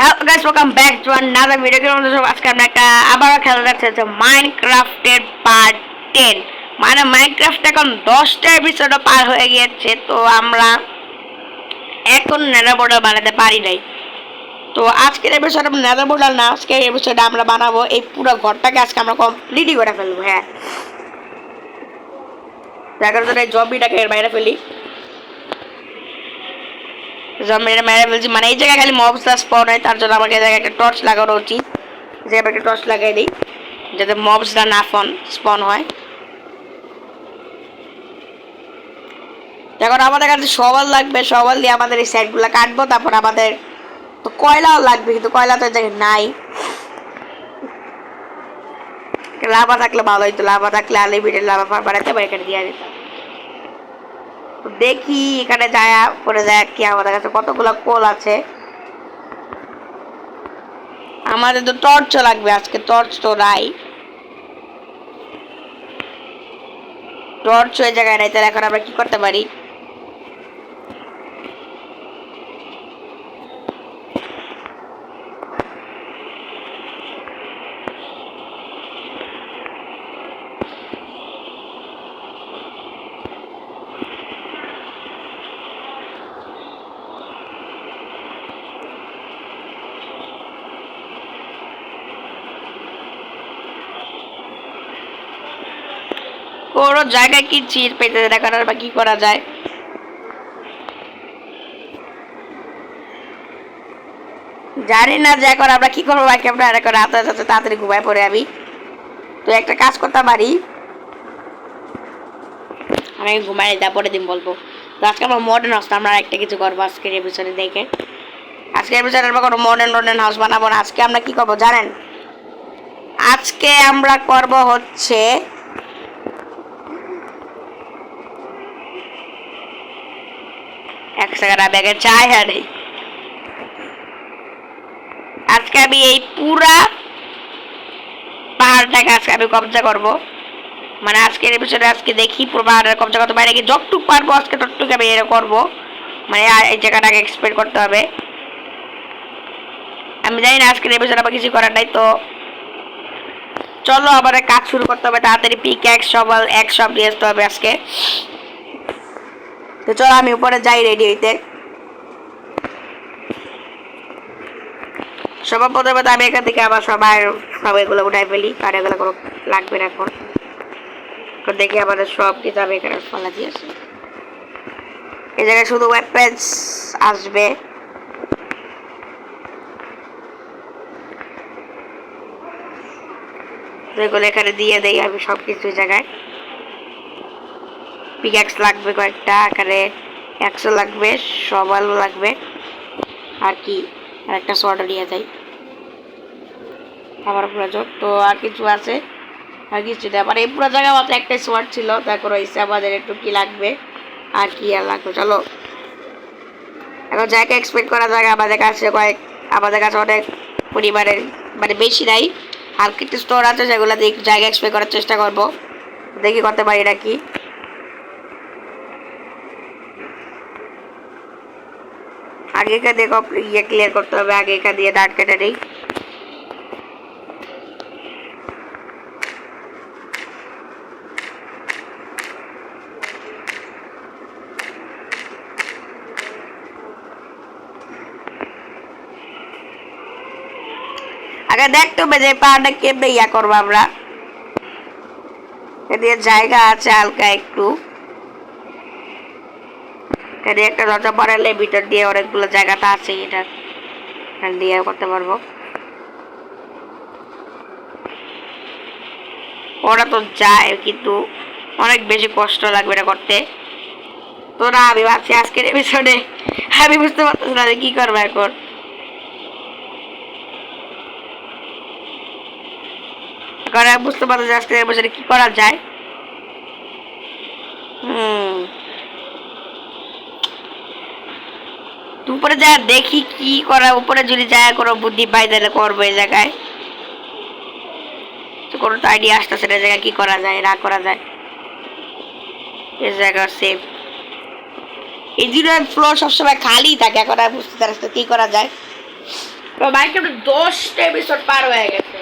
Hello guys, welcome back to another video. আজকে আমরা একটা আবারও খেলা যাচ্ছে মাইনক্রাফটের পার্ট 10। মানে মাইনক্রাফট এখন 10টা এপিসোডও পার হয়ে গিয়েছে, তো আমরা এখন নেদার পোর্টাল বানাতে পারি নাই। তো আজকের এপিসোড আমরা নেদার পোর্টাল না, আজকের এপিসোডে আমরা বানাবো এই পুরো ঘরটাকে আজকে আমরা কমপ্লিটই করে ফেলবো। হ্যাঁ, দেখার জন্য এই জম্বিটাকে বাইরে ফেলি। জম্বিটা মেরে ফেলছি, মানে এই জায়গায় খালি মবসটা স্পন হয়, তার জন্য আমাকে এই জায়গায় একটা টর্চ লাগানো উচিত। যে একটা টর্চ লাগাই দিই যাতে মবসটা না স্পন হয়। এখন আমাদের কাছে সওয়াল লাগবে, সওয়াল দিয়ে আমাদের এই সাইডগুলো কাটবো। তারপর আমাদের তো কয়লাও লাগবে, কিন্তু কয়লা তো এই জায়গায় নাই। লাভা থাকলে ভালো হইতো, লাভা থাকলে আনলিমিটেড লাভা বাড়াতে পারে, এখানে দিয়ে দিতাম। দেখি এখানে যায় করে যায় কি আমাদের কাছে কতগুলো কোল আছে। আমাদের তো টর্চও লাগবে, আজকে টর্চ তো নাই, টর্চ ওই জায়গায় নাই। তাহলে এখন আমরা কি করতে পারি? কোনো জায়গায় কি চির পেতে দেখার বা কি করা যায়। জানি না যে এখন আমরা কি করবো, বাকি আমরা এখন রাতে যাতে তাড়াতাড়ি ঘুমায় পড়ে আমি। তো একটা কাজ করতে পারি, আমি ঘুমাই তারপরে দিন বলবো। তো আজকে আমরা মডার্ন হাউস, আমরা একটা কিছু করবো আজকের এপিসোডে দেখে। আজকের এপিসোডে আমরা কোনো মডার্ন হাউস বানাবো না। আজকে আমরা কি করবো জানেন? আজকে আমরা করব হচ্ছে এক সেকেন্ড, ব্যাগে চাই আর নেই। আজকে আমি এই পুরা পাহাড়টাকে আজকে আমি কবজা করব। মানে আজকের এপিসোডে আজকে দেখি পুরো পাহাড়ের কবজা করতে পারি নাকি, যতটুক পারবো আজকে ততটুকু আমি এরকম করবো। মানে এই জায়গাটাকে এক্সপ্লোর করতে হবে। আমি জানি না আজকের এপিসোড আবার কিছু করার নাই। তো চলো আবার কাজ শুরু করতে হবে তাড়াতাড়ি। পিক এক সবাল এক সব নিয়ে আসতে হবে আজকে। তো চলো আমি উপরে যাই রেডি হইতে। সবার প্রথমে তো আমি এখান থেকে আবার সব এগুলো উঠাই ফেলি, কারণ এগুলো কোনো লাগবে না এখন। দেখি আমাদের সব কিছু আমি এখানে ফেলা দিয়েছি। এই জায়গায় শুধু ওয়েপেন্স আসবে। এগুলো এখানে দিয়ে দেই আমি সব কিছু জায়গায়। পিক্যাক্স লাগবে কয়েকটা, এখানে 100 লাগবে, সবাল লাগবে, আর কি আর একটা শর্ট নিয়ে যাই আমার প্রয়োজন। তো আর কিছু আছে? আর কিছু নেই আমার এই পুরো জায়গায় মাত্র একটাই শর্ট ছিল। তারপর হয়েছে আমাদের একটু কি লাগবে আর কি আর লাগবে। চলো এখন জায়গা এক্সপেক্ট করা জায়গা আমাদের কাছে অনেক পরিমাণের, মানে বেশি নাই। আর কিছু স্টোর আছে যেগুলো জায়গা এক্সপেক্ট করার চেষ্টা করবো, দেখি করতে পারি নাকি। আগেকার দিয়ে ইয়ে ক্লিয়ার করতে হবে, আগেকার দিয়ে ডাট কেটে নেই। আগে দেখতে হবে যে পাহাড়টা কেমনে ইয়া করবো আমরা। এদিকে জায়গা আছে হালকা একটু, এখানে একটা দরজা বানালে ভিতর দিয়ে অনেকগুলো জায়গাটা আছে, এটা দিয়ে করতে পারবো। ওরা তো যায় কিন্তু অনেক বেশি কষ্ট লাগবে এটা করতে। তো না, আমি ভাবছি আজকের এপিসোডে আমি বুঝতে পারতেছি না কি করবো এখন। বুঝতে পারতেছি আজকের এপিসোডে কি করা যায়। উপরে যা দেখি কি করা, উপরে যদি যায় কোনো বুদ্ধি পাই তাহলে করবো এই জায়গায়। তো কোনো তো আইডিয়া আসতেছে না জায়গায় কি করা যায় না করা যায়। এই জায়গা সেফ, এই জিরো ফ্লোর সবসময় খালি থাকে, এখন আর বুঝতে পারছি কি করা যায়। তো মাইনক্রাফট 10টা এপিসোড পার হয়ে গেছে,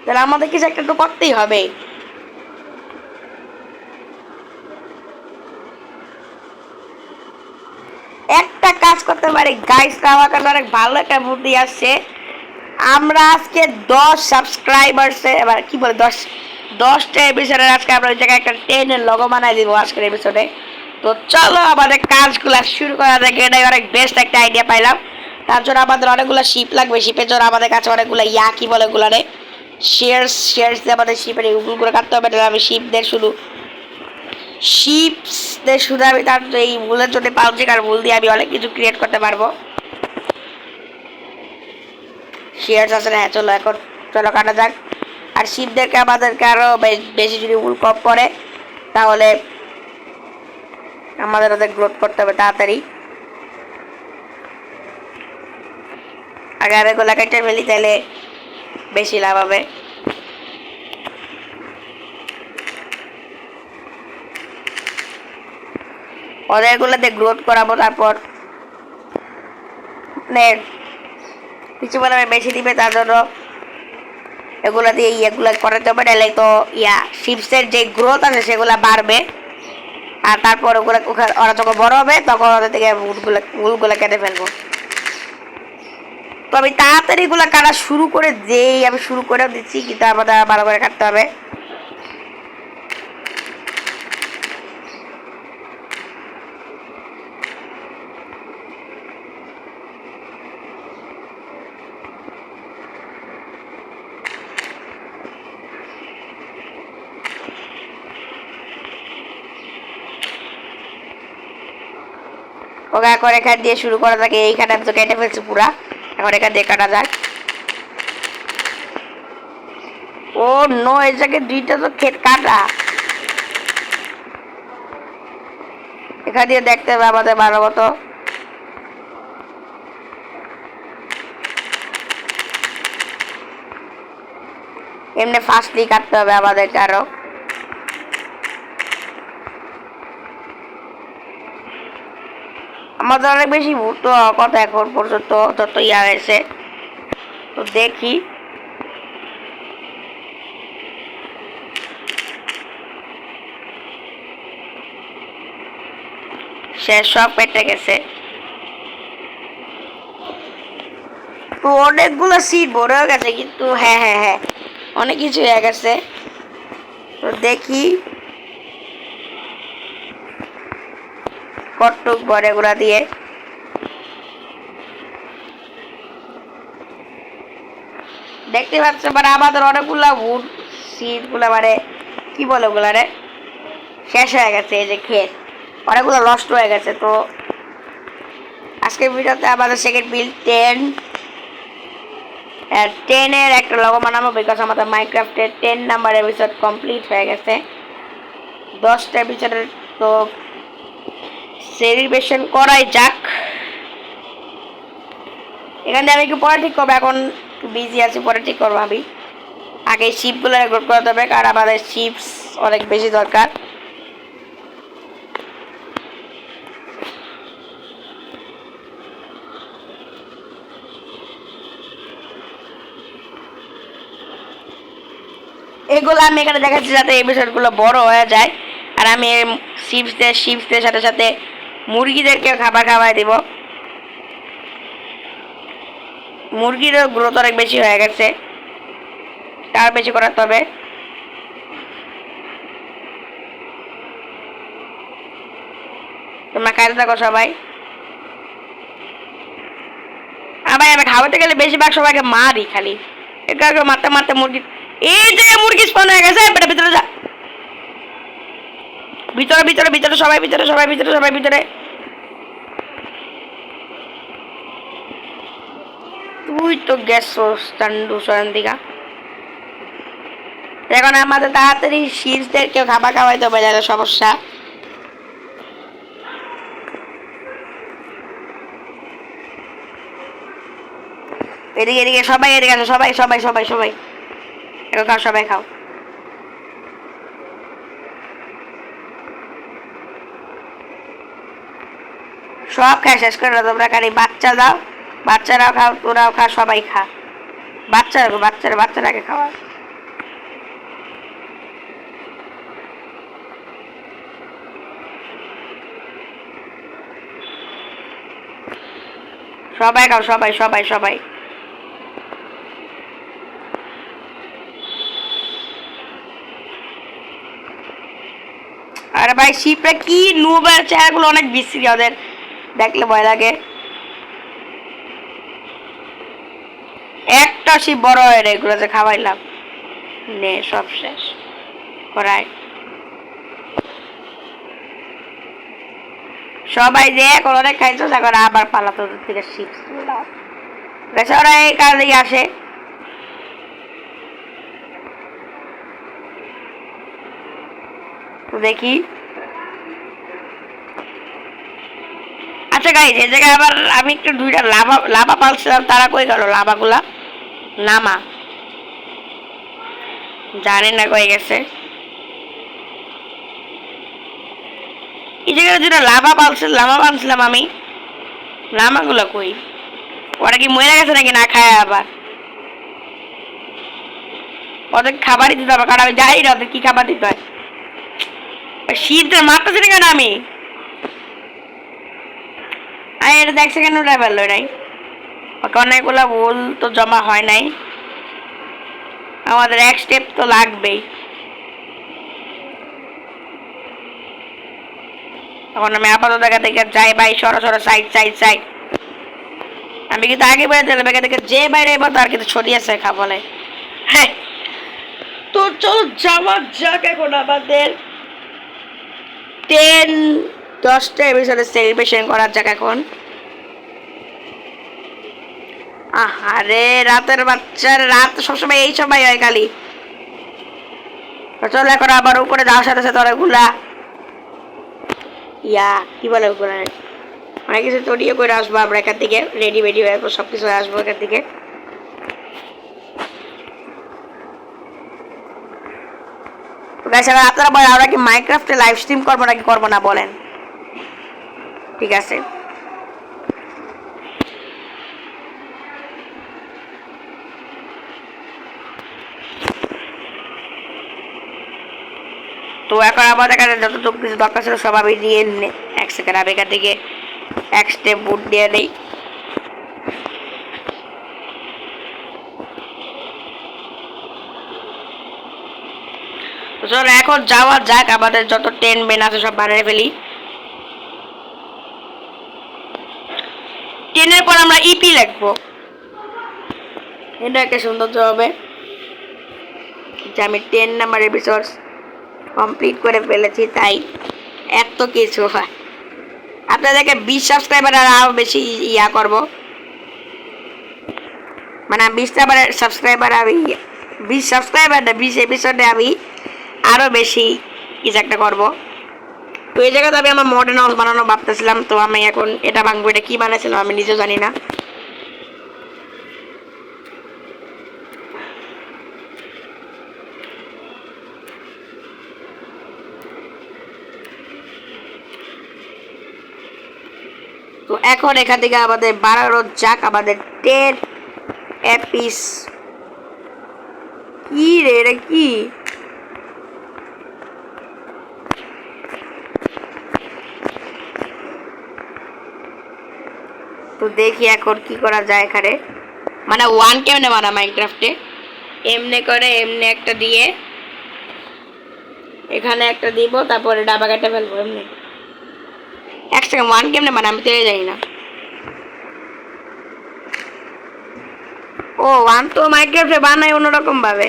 তাহলে আমাদের কিছু একটা তো করতেই হবে। একটা কাজ করতে পারি গাইস, আমার কাছে অনেক ভালো একটা বুদ্ধি আসছে। আমরা আজকে 10 সাবস্ক্রাইবার্সে এবার কি বলে 10টা এপিসোডের আজকে আমরা ওই জায়গায় একটা 10 এর লোগো বানাই দিব আজকের এপিসোডে। তো চলো আমাদের কাজগুলো শুরু করা যাক। এটাই অনেক বেস্ট একটা আইডিয়া পাইলাম। তার জন্য আমাদের অনেকগুলো শিপ লাগবে। শিপের জন্য আমাদের কাছে অনেকগুলো কি বলে ওগুলারে শেয়ার্স দিয়ে আমাদের শিপের উগুলগুলো কাটতে হবে। আমি শিপসদের শুধু আমি তার এই ভুলের জন্য পাউজি আর ভুল দিয়ে আমি অনেক কিছু ক্রিয়েট করতে পারবো। শেয়ার্স আছে না, হ্যাঁ চলো এখন চলো কাটা যাক। আর শিপদেরকে আমাদেরকে আরও বেশি যদি উল কম পড়ে তাহলে আমাদের ওদের গ্রোথ করতে হবে তাড়াতাড়ি। আগে এগুলো কেটে ফেলি তাহলে বেশি লাভ হবে। ওদের এগুলোতে গ্রোথ করাবো, তারপর মানে কিছু বলে বেশি দিবে, তার জন্য এগুলো দিয়ে ইয়েগুলো করাতে হবে। নাহলে তো শিপসের যে গ্রোথ আছে সেগুলো বাড়বে। আর তারপর ওরা যখন বড় হবে তখন ওদের থেকে উলগুলো কেটে ফেলবো। তো আমি তাড়াতাড়ি এগুলো কাটা শুরু করে আমি শুরু করেও দিচ্ছি, কিন্তু আমাদের ভালো করে কাটতে হবে। ওকে এখন এখান দিয়ে শুরু করা থাকে। এইখানে আমি তো কেটে ফেলছি পুরা, এখন এখান দিয়ে কাটা যাক। ও নো, এই জায়গায় দুইটা তো ক্ষেত কাটা। এখান দিয়ে দেখতে হবে আমাদের ভালো মতো। এমনি ফাস্টলি কাটতে হবে আমাদেরকে আরো। আমাদের অনেক বেশি ভূত কথা এখন পর্যন্ত যত হয়েছে। তো দেখি শেষ সব পেটে গেছে। তো অনেকগুলো সিট বড় হয়ে গেছে, কিন্তু হ্যাঁ হ্যাঁ হ্যাঁ অনেক কিছু হয়ে গেছে। তো দেখি কটুক বড় এগুলা দিয়ে। দেখতে পাচ্ছ মানে আমাদের অনেকগুলা উড সিট গুলা মানে কি বলে ওগুলা রে শেষ হয়ে গেছে। এই যে ক্ষেত অনেকগুলো নষ্ট হয়ে গেছে। তো আজকের ভিডিওতে আমাদের সেকেন্ড বিল 10 এর একটা লোগো বানাবো, বিকজ আমাদের মাইনক্রাফটের 10 নাম্বার এপিসোড কমপ্লিট হয়ে গেছে। 10টা এপিসোডের তো সেলিব্রেশন করাই যাক। এখানে আমি একটু পরে ঠিক করবো, এখন বিজি আছি, পরে ঠিক করবো। আমি আগে শিপগুলো রেকর্ড করতে হবে, কারণ আমাদের শিপস অনেক বেশি দরকার। এগুলো আমি এখানে দেখাচ্ছি যাতে এপিসোডগুলো বড় হয়ে যায়। আর আমি শিপসদের সাথে সাথে মুরগিদেরকে খাবার খাওয়াই দিব। মুরগিরও গ্রোথ অনেক বেশি হয়ে গেছে, তার বেশি করাতে হবে। তোমরা খাইতে থাকো সবাই। ভাই আমি খাওয়াতে গেলে বেশিরভাগ সবাইকে মারি, খালি একে মারতে মারতে মুরগি এই যে মুরগি স্পন হয়ে গেছে। ভিতরে যা, ভিতরে ভিতরে ভিতরে সবাই ভিতরে, সবাই ভিতরে, সবাই ভিতরে। তুই তো গেছোস চান্ডু সন্দিকা। এখন আমাদের তাড়াতাড়ি শিপসদেরকে খাবার খাওয়াইতে হবে, যাদের সমস্যা। এদিকে এদিকে সবাই এদিকে আসো, সবাই সবাই সবাই সবাই এখন খাও, সবাই খাও। সব খাই শেষ করে তোমরা, খালি বাচ্চা দাও, বাচ্চারাও খাও, তোরাও খা, সবাই খা। বাচ্চারাকে খাওয়া। সবাই খাও, সবাই সবাই সবাই। আরে ভাই শিপটা কি নুবের চেহারাগুলো অনেক বিশ্রী, ওদের দেখলে ভয় লাগে। একটা শিপ বড় হয় রে, এগুলো যে খাওয়াইলাম নে সব শেষ করাই। সবাই যে এখন অনেক খাইছো, এখন আবার পালাতো থেকে শিপ ওরা এই কাজেই আসে। দেখি আচ্ছা গাইজ, এই জায়গায় আবার আমি একটু দুইটা লাভা পালছিলাম, তারা কই গেল লাভাগুলা? নামা জানি না কই গেছে। এই জায়গায় দুটো লাভা পালছিলাম আমি, লামাগুলো কই? ওরা কি মরে গেছে নাকি না খায়? আবার ওদের খাবারই দিতে হবে, কারণ আমি যাই না ওদের কি খাবার দিতে হয়। শীতের মারতেছি না কেন আমি? এটা দেখছে কেন ওটা পারলো নাই? ওকে অনেকগুলো ভুল তো জমা হয় নাই, আমাদের এক স্টেপ তো লাগবেই। এখন আমি আপাতত জায়গা থেকে যাই ভাই, সরো সাইড সাইড সাইড। আমি কিন্তু আগে বেড়ে দিলাম, এখান থেকে যে বাইরে এবার তার কিন্তু ছড়িয়েছে খাবলে। হ্যাঁ তো চলো যাওয়া যাক এখন আমাদের 10টা এপিসোডে সেলিব্রেশন করার যাক এখন। আহারে রাতের বাচ্চার রাত সবসময় এই সময় হয় খালি। চলো এখন আবার উপরে যাওয়ার সাথে সাথে অনেকগুলা কি বলে ওগুলা অনেক কিছু তৈরিও করে আসবো আমরা এখান থেকে, রেডি হয়ে সবকিছু আসবো এখান থেকে। আপনারা বলেন আমরা কি মাইনক্রাফটে লাইভ স্ট্রিম করবো নাকি করবো না বলেন? ঠিক আছে, তো এখন আমাদের কাছে যতটুকু কিছু দরকার ছিল সব আমি দিয়ে এক সেকেন্ড আমি এখান থেকে এক স্টেপ বুট দিয়ে নেই। চলো এখন যাওয়া যাক, আমাদের যত 10 মেন আছে সব বানিয়ে ফেলি। 10-এর পর আমরা ইপি লিখবো, এটা একটা সৌন্দর্য হবে যে আমি 10 নাম্বার এপিসোড কমপ্লিট করে ফেলেছি, তাই এত কিছু হয়। আপনাদেরকে 20 সাবস্ক্রাইবার আর আরও বেশি করব, মানে 20 সাবস্ক্রাইবার আমি 20 সাবস্ক্রাইবার না 20 এপিসোডে আমি আরও বেশি কিছু একটা করবো। তো এই জায়গাতে আমি আমার মডার্ন হাউস বানানো ভাবতেছিলাম, তো আমি এখন এটা ভাঙবো। এটা কি বানাইছিলাম আমি নিজেও জানি না। তো এখন এখান থেকে আমাদের বাড়ানো যাক আমাদের 10 এপিস। কি রে এটা কি? তো দেখি এখন কি করা যায় এখানে, মানে 1 কেমনে বানা মাইনক্রাফটে এমনি করে এমনি একটা দিয়ে এখানে একটা দিব, তারপরে ডাবা কেটে ফেলবো এমনি। এক সেকেন্ড, 1 কেমনে বানা আমি তেলে জানি না। ও 1 তো মাইনক্রাফটে বানায় অন্যরকম ভাবে,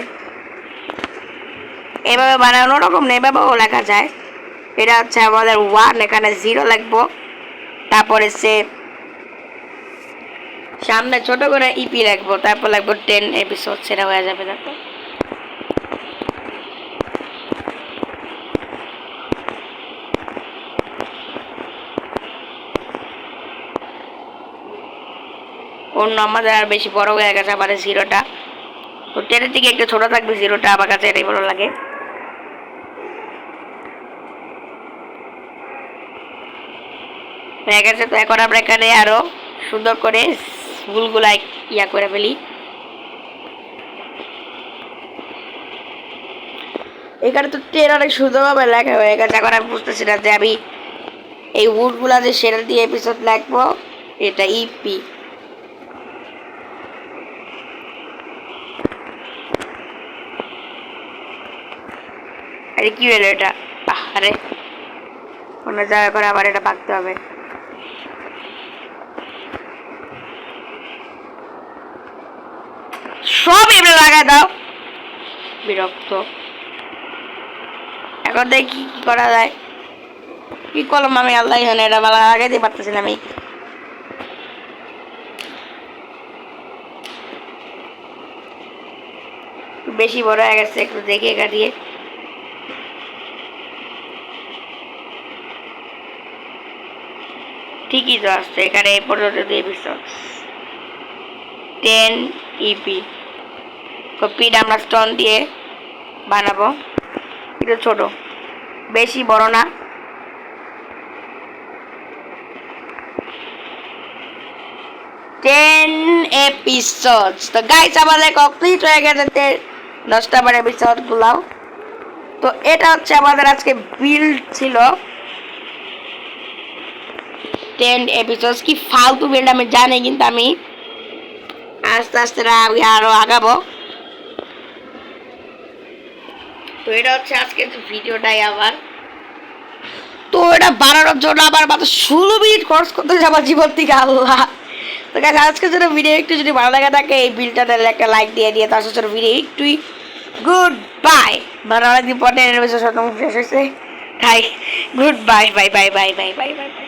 এভাবে বানায় অন্যরকম না, এভাবেও লেখা যায়। এটা হচ্ছে আমাদের 1, এখানে 0 লিখবো, তারপরে সে সামনে ছোট করে ইপি লিখবো, তারপর লিখবো 10 এপিসোড, সেটা হয়ে যাবে। দেখো অন্য আমাদের আর বেশি বড় হয়ে গেছে আমাদের 0টা, তো 10-এর দিকে একটু ছোট থাকবে 0টা, আমার কাছে এটাই ভালো লাগে। হয়ে গেছে, তো এখন আমরা এখানে আরো সুন্দর করে ভুলগুলা ইয়া করে ফেলি। এখানে তো 10 অনেক সুন্দরভাবে লেখা হয়ে গেছে। এখন আমি বুঝতেছি না যে আমি এই উডগুলা যে সেটা দিয়ে এপিসোড লিখবো। এটা ইপি আরে কি হলো এটা? আরে অন্য জায়গা করে আবার এটা পাকতে হবে। সব এমনি লাগাই দাও, বিরক্ত। এখন দেখি কি করা যায়। কি করলাম আমি আল্লাহ জানে, এটা ভালো লাগাইতে পারতেছি না আমি। বেশি বড় হয়ে গেছে, একটু দেখে এটা দিয়ে। ঠিকই তো আসছে এখানে এই পর্যন্ত 2 এপিসোড 10 ইপি। কপিটা আমরা স্টোন দিয়ে বানাবো। একটু ছোট, বেশি বড় না। Ten episode. তো গাইস আমাদের কমপ্লিট হয়ে গেছে 10টা বার এপিসোড গুলাও। তো এটা হচ্ছে আমাদের আজকে বিল্ড ছিল 10 এপিসোড। কি ফালতু বিল্ড আমি জানি, কিন্তু আমি আস্তে আস্তে আরো আগাবো। তো এটা হচ্ছে আজকে ভিডিওটাই আবার। তো এটা বানানোর জন্য আবার মাত্র 16 মিনিট খরচ করতে যাবার জীবন থেকে আল্লাহ। তো গাইস আজকের জন্য ভিডিও একটু যদি ভালো লাগে থাকে এই বিলটাতে একটা লাইক দিয়ে তার সাথে ভিডিও একটুই গুড বাই। মানে অনেকদিন পরে শেষ হয়েছে। তাই good bye bye bye bye bye bye bye bye.